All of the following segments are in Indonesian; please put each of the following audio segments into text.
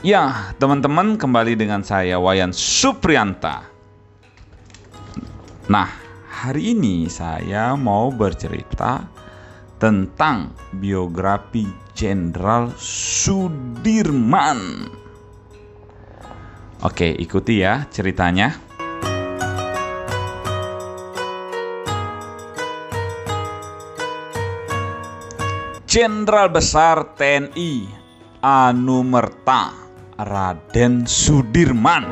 Ya, teman-teman, kembali dengan saya Wayan Supriyanta. Nah, hari ini saya mau bercerita tentang biografi Jenderal Sudirman. Oke, ikuti ya ceritanya. Jenderal Besar TNI Anumerta Raden Sudirman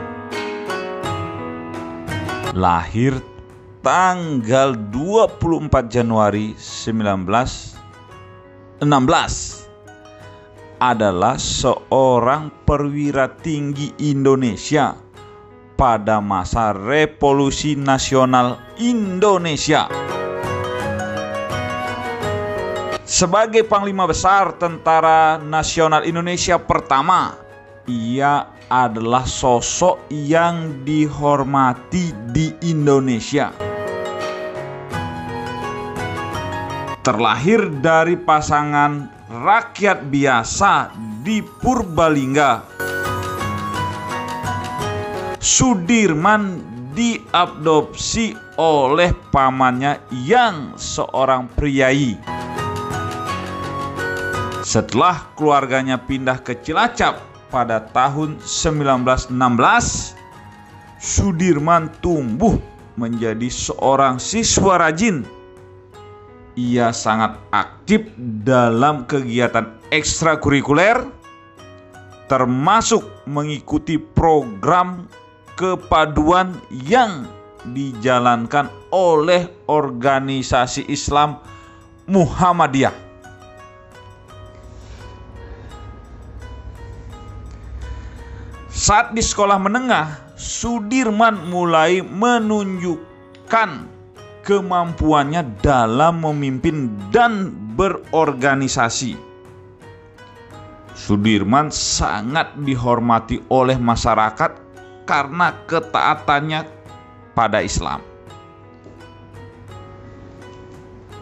lahir tanggal 24 Januari 1916, adalah seorang perwira tinggi Indonesia pada masa Revolusi Nasional Indonesia. Sebagai Panglima Besar Tentara Nasional Indonesia pertama, ia adalah sosok yang dihormati di Indonesia. Terlahir dari pasangan rakyat biasa di Purbalingga, Sudirman diadopsi oleh pamannya yang seorang priai. Setelah keluarganya pindah ke Cilacap pada tahun 1916, Sudirman tumbuh menjadi seorang siswa rajin. Ia sangat aktif dalam kegiatan ekstrakurikuler, termasuk mengikuti program kepaduan yang dijalankan oleh organisasi Islam Muhammadiyah. Saat di sekolah menengah, Sudirman mulai menunjukkan kemampuannya dalam memimpin dan berorganisasi. Sudirman sangat dihormati oleh masyarakat karena ketaatannya pada Islam.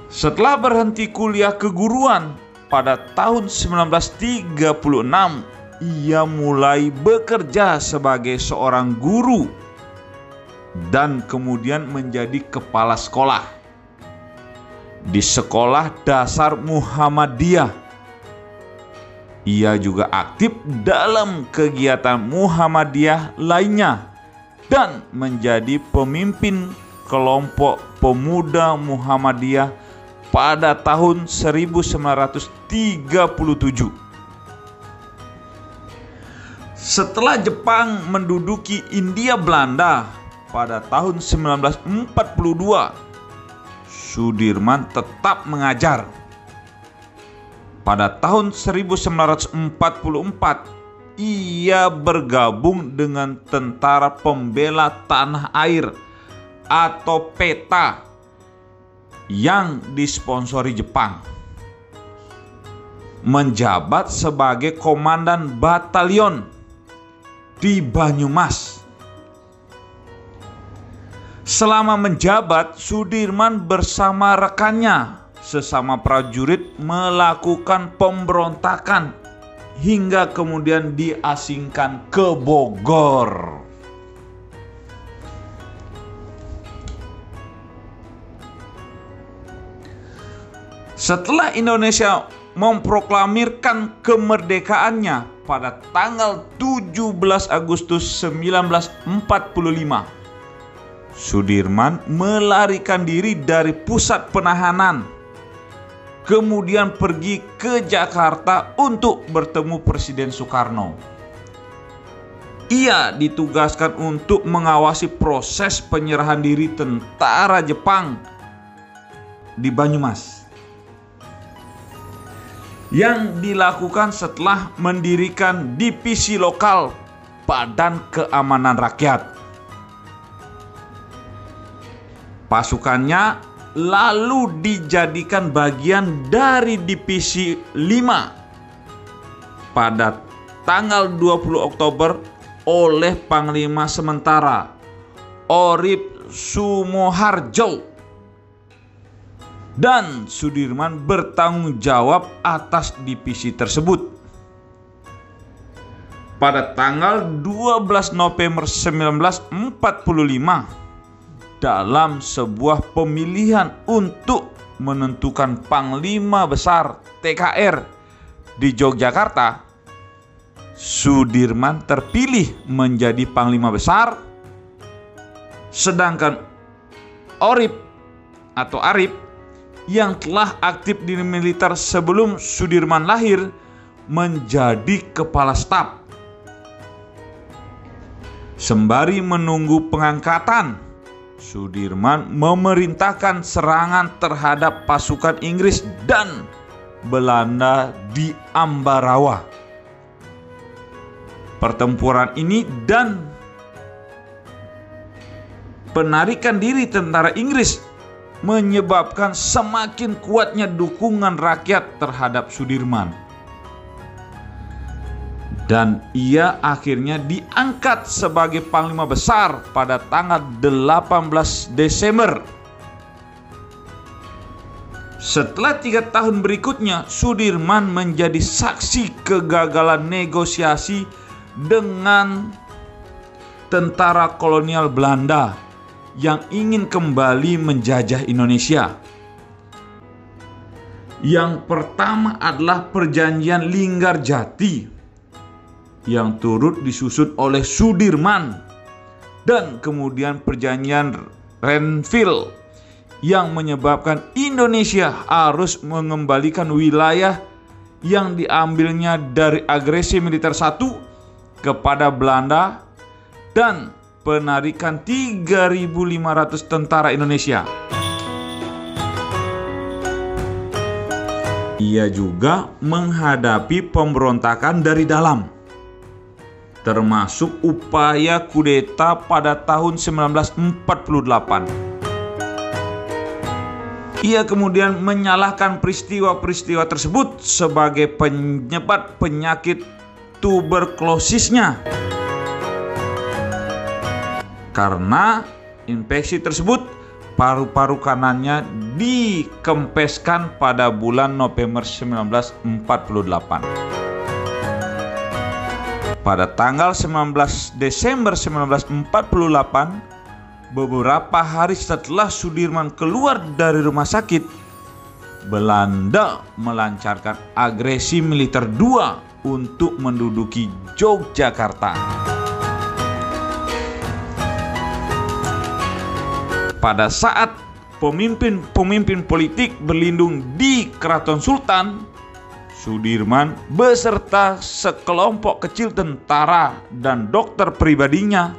Setelah berhenti kuliah keguruan pada tahun 1936, ia mulai bekerja sebagai seorang guru dan kemudian menjadi kepala sekolah di Sekolah Dasar Muhammadiyah. Ia juga aktif dalam kegiatan Muhammadiyah lainnya dan menjadi pemimpin kelompok pemuda Muhammadiyah pada tahun 1937. Setelah Jepang menduduki Hindia Belanda pada tahun 1942, Sudirman tetap mengajar. Pada tahun 1944, ia bergabung dengan Tentara Pembela Tanah Air atau PETA yang disponsori Jepang, menjabat sebagai komandan batalion di Banyumas. Selama menjabat, Sudirman bersama rekannya sesama prajurit melakukan pemberontakan hingga kemudian diasingkan ke Bogor. Setelah Indonesia memproklamirkan kemerdekaannya pada tanggal 17 Agustus 1945, Sudirman melarikan diri dari pusat penahanan, kemudian pergi ke Jakarta untuk bertemu Presiden Soekarno. Ia ditugaskan untuk mengawasi proses penyerahan diri tentara Jepang di Banyumas yang dilakukan setelah mendirikan divisi lokal Badan Keamanan Rakyat. Pasukannya lalu dijadikan bagian dari divisi 5 pada tanggal 20 Oktober oleh Panglima Sementara Orip Sumoharjo. Dan Sudirman bertanggung jawab atas divisi tersebut. pada tanggal 12 November 1945 dalam sebuah pemilihan untuk menentukan Panglima Besar TKR di Yogyakarta, Sudirman terpilih menjadi Panglima Besar, sedangkan Arif yang telah aktif di militer sebelum Sudirman lahir menjadi Kepala Staf. Sembari menunggu pengangkatan, Sudirman memerintahkan serangan terhadap pasukan Inggris dan Belanda di Ambarawa. Pertempuran ini dan penarikan diri tentara Inggris menyebabkan semakin kuatnya dukungan rakyat terhadap Sudirman. Dan ia akhirnya diangkat sebagai Panglima Besar pada tanggal 18 Desember. Setelah 3 tahun berikutnya, Sudirman menjadi saksi kegagalan negosiasi dengan tentara kolonial Belanda yang ingin kembali menjajah Indonesia. Yang pertama adalah Perjanjian Linggarjati yang turut disusun oleh Sudirman, dan kemudian Perjanjian Renville yang menyebabkan Indonesia harus mengembalikan wilayah yang diambilnya dari agresi militer satu kepada Belanda dan penarikan 3.500 tentara Indonesia. Ia juga menghadapi pemberontakan dari dalam, termasuk upaya kudeta pada tahun 1948. Ia kemudian menyalahkan peristiwa-peristiwa tersebut sebagai penyebab penyakit tuberkulosisnya. Karena infeksi tersebut, paru-paru kanannya dikempeskan pada bulan November 1948. Pada tanggal 19 Desember 1948, beberapa hari setelah Sudirman keluar dari rumah sakit, Belanda melancarkan agresi militer 2 untuk menduduki Yogyakarta. Pada saat pemimpin politik berlindung di Keraton Sultan, Sudirman beserta sekelompok kecil tentara dan dokter pribadinya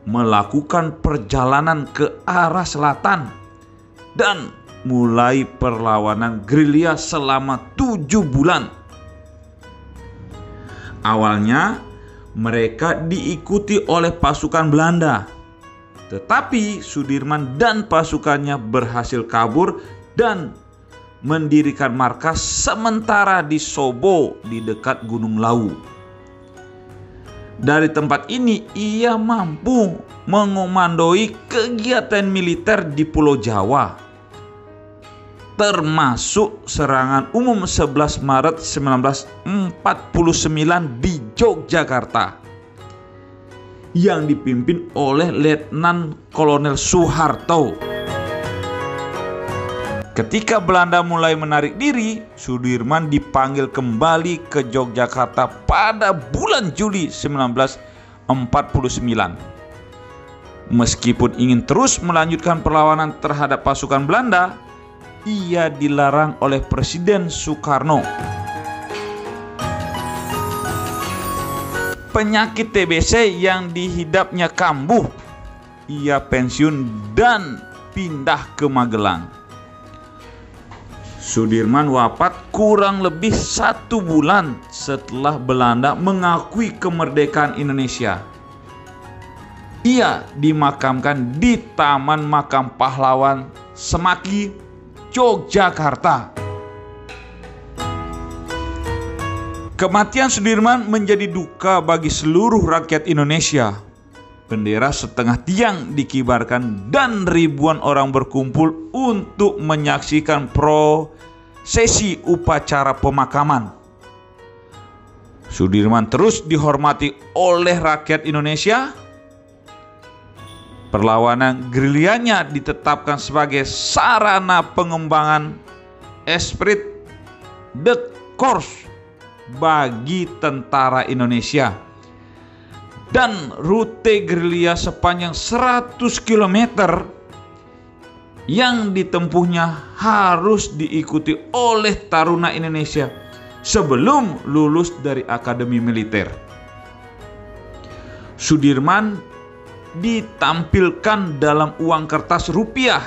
melakukan perjalanan ke arah selatan dan mulai perlawanan gerilya selama 7 bulan. Awalnya mereka diikuti oleh pasukan Belanda, tetapi Sudirman dan pasukannya berhasil kabur dan mendirikan markas sementara di Sobo di dekat Gunung Lawu. Dari tempat ini ia mampu mengomandoi kegiatan militer di Pulau Jawa, termasuk serangan umum 11 Maret 1949 di Yogyakarta yang dipimpin oleh Letnan Kolonel Soeharto. Ketika Belanda mulai menarik diri, Sudirman dipanggil kembali ke Yogyakarta pada bulan Juli 1949. Meskipun ingin terus melanjutkan perlawanan terhadap pasukan Belanda, ia dilarang oleh Presiden Soekarno. Penyakit TBC yang dihidapnya kambuh, ia pensiun dan pindah ke Magelang. Sudirman wafat kurang lebih 1 bulan setelah Belanda mengakui kemerdekaan Indonesia. Ia dimakamkan di Taman Makam Pahlawan Semaki, Yogyakarta. Kematian Sudirman menjadi duka bagi seluruh rakyat Indonesia. Bendera setengah tiang dikibarkan dan ribuan orang berkumpul untuk menyaksikan prosesi upacara pemakaman. Sudirman terus dihormati oleh rakyat Indonesia. Perlawanan gerilyanya ditetapkan sebagai sarana pengembangan esprit de corps bagi tentara Indonesia. Dan rute gerilya sepanjang 100 km yang ditempuhnya harus diikuti oleh taruna Indonesia sebelum lulus dari Akademi Militer. Sudirman ditampilkan dalam uang kertas rupiah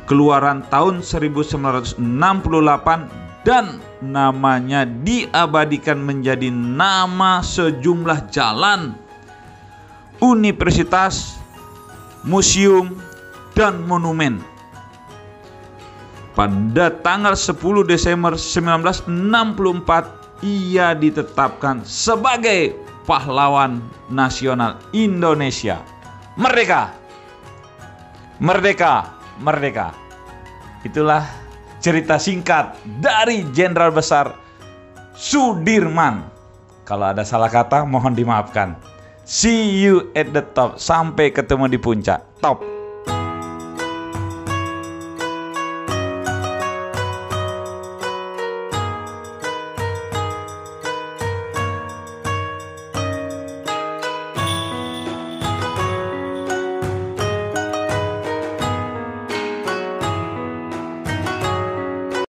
keluaran tahun 1968 dan namanya diabadikan menjadi nama sejumlah jalan, universitas, museum, dan monumen. Pada tanggal 10 Desember 1964 ia ditetapkan sebagai pahlawan nasional Indonesia. Merdeka! Merdeka! Merdeka! Itulah cerita singkat dari Jenderal Besar Sudirman. Kalau ada salah kata mohon dimaafkan. See you at the top. Sampai ketemu di puncak. Top.